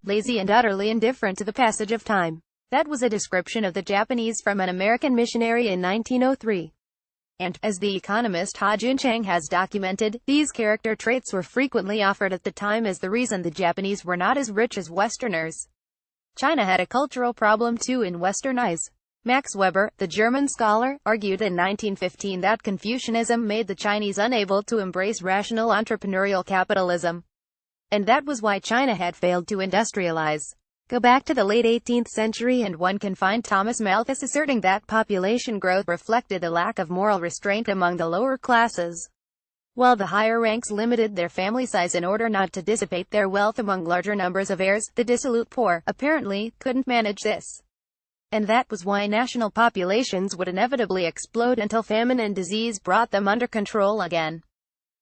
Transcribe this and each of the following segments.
lazy and utterly indifferent to the passage of time. That was a description of the Japanese from an American missionary in 1903. And, as the economist Ha Junchang has documented, these character traits were frequently offered at the time as the reason the Japanese were not as rich as Westerners. China had a cultural problem too in Western eyes. Max Weber, the German scholar, argued in 1915 that Confucianism made the Chinese unable to embrace rational entrepreneurial capitalism. And that was why China had failed to industrialize. Go back to the late 18th century and one can find Thomas Malthus asserting that population growth reflected a lack of moral restraint among the lower classes, while the higher ranks limited their family size in order not to dissipate their wealth among larger numbers of heirs. The dissolute poor, apparently, couldn't manage this. And that was why national populations would inevitably explode until famine and disease brought them under control again.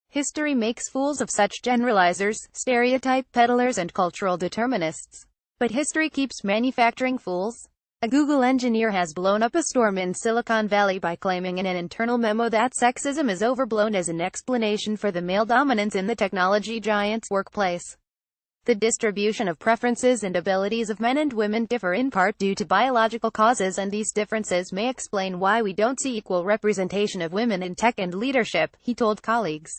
History makes fools of such generalizers, stereotype peddlers and cultural determinists. But history keeps manufacturing fools. A Google engineer has blown up a storm in Silicon Valley by claiming in an internal memo that sexism is overblown as an explanation for the male dominance in the technology giant's workplace. The distribution of preferences and abilities of men and women differ in part due to biological causes, and these differences may explain why we don't see equal representation of women in tech and leadership, he told colleagues.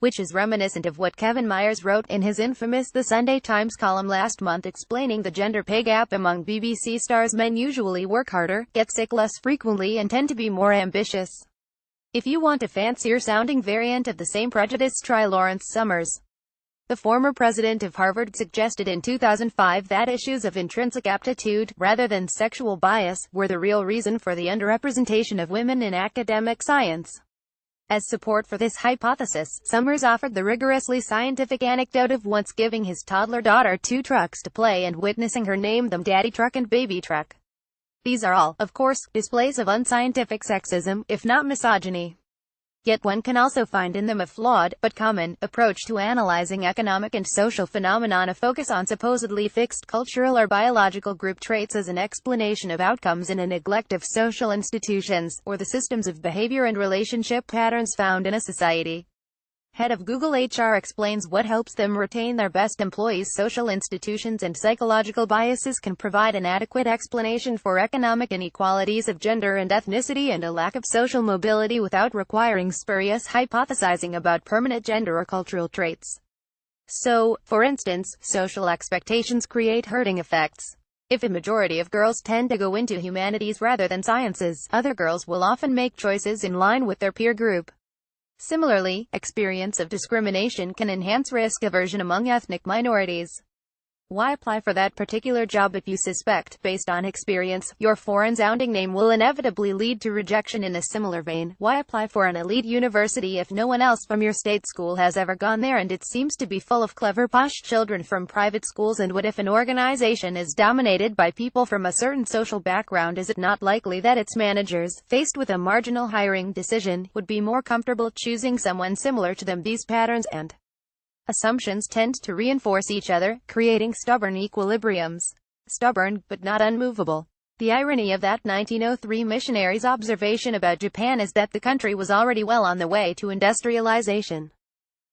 Which is reminiscent of what Kevin Myers wrote in his infamous The Sunday Times column last month explaining the gender pay gap among BBC stars. Men usually work harder, get sick less frequently and tend to be more ambitious. If you want a fancier-sounding variant of the same prejudice, try Lawrence Summers. The former president of Harvard suggested in 2005 that issues of intrinsic aptitude, rather than sexual bias, were the real reason for the underrepresentation of women in academic science. As support for this hypothesis, Summers offered the rigorously scientific anecdote of once giving his toddler daughter 2 trucks to play and witnessing her name them Daddy Truck and Baby Truck. These are all, of course, displays of unscientific sexism, if not misogyny. Yet one can also find in them a flawed, but common, approach to analyzing economic and social phenomena, a focus on supposedly fixed cultural or biological group traits as an explanation of outcomes in a neglect of social institutions, or the systems of behavior and relationship patterns found in a society. Head of Google HR explains what helps them retain their best employees. Social institutions and psychological biases can provide an adequate explanation for economic inequalities of gender and ethnicity and a lack of social mobility without requiring spurious hypothesizing about permanent gender or cultural traits. So, for instance, social expectations create herding effects. If a majority of girls tend to go into humanities rather than sciences, other girls will often make choices in line with their peer group. Similarly, experience of discrimination can enhance risk aversion among ethnic minorities. Why apply for that particular job if you suspect, based on experience, your foreign-sounding name will inevitably lead to rejection? In a similar vein, why apply for an elite university if no one else from your state school has ever gone there and it seems to be full of clever posh children from private schools? And what if an organization is dominated by people from a certain social background? Is it not likely that its managers, faced with a marginal hiring decision, would be more comfortable choosing someone similar to them? These patterns and assumptions tend to reinforce each other, creating stubborn equilibriums. Stubborn, but not unmovable. The irony of that 1903 missionary's observation about Japan is that the country was already well on the way to industrialization.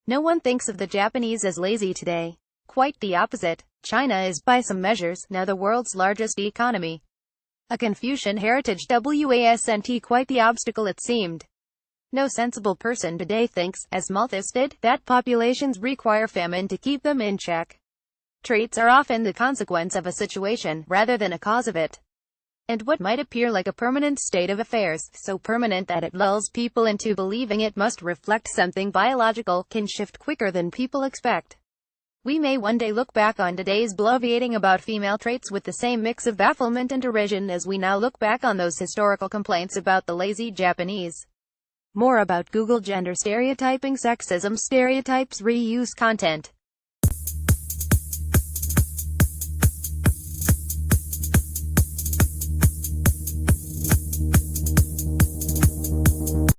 No one thinks of the Japanese as lazy today. Quite the opposite. China is, by some measures, now the world's largest economy. A Confucian heritage wasn't quite the obstacle it seemed. No sensible person today thinks, as Malthus did, that populations require famine to keep them in check. Traits are often the consequence of a situation, rather than a cause of it. And what might appear like a permanent state of affairs, so permanent that it lulls people into believing it must reflect something biological, can shift quicker than people expect. We may one day look back on today's bloviating about female traits with the same mix of bafflement and derision as we now look back on those historical complaints about the lazy Japanese. More about Google gender stereotyping, sexism stereotypes, reuse content.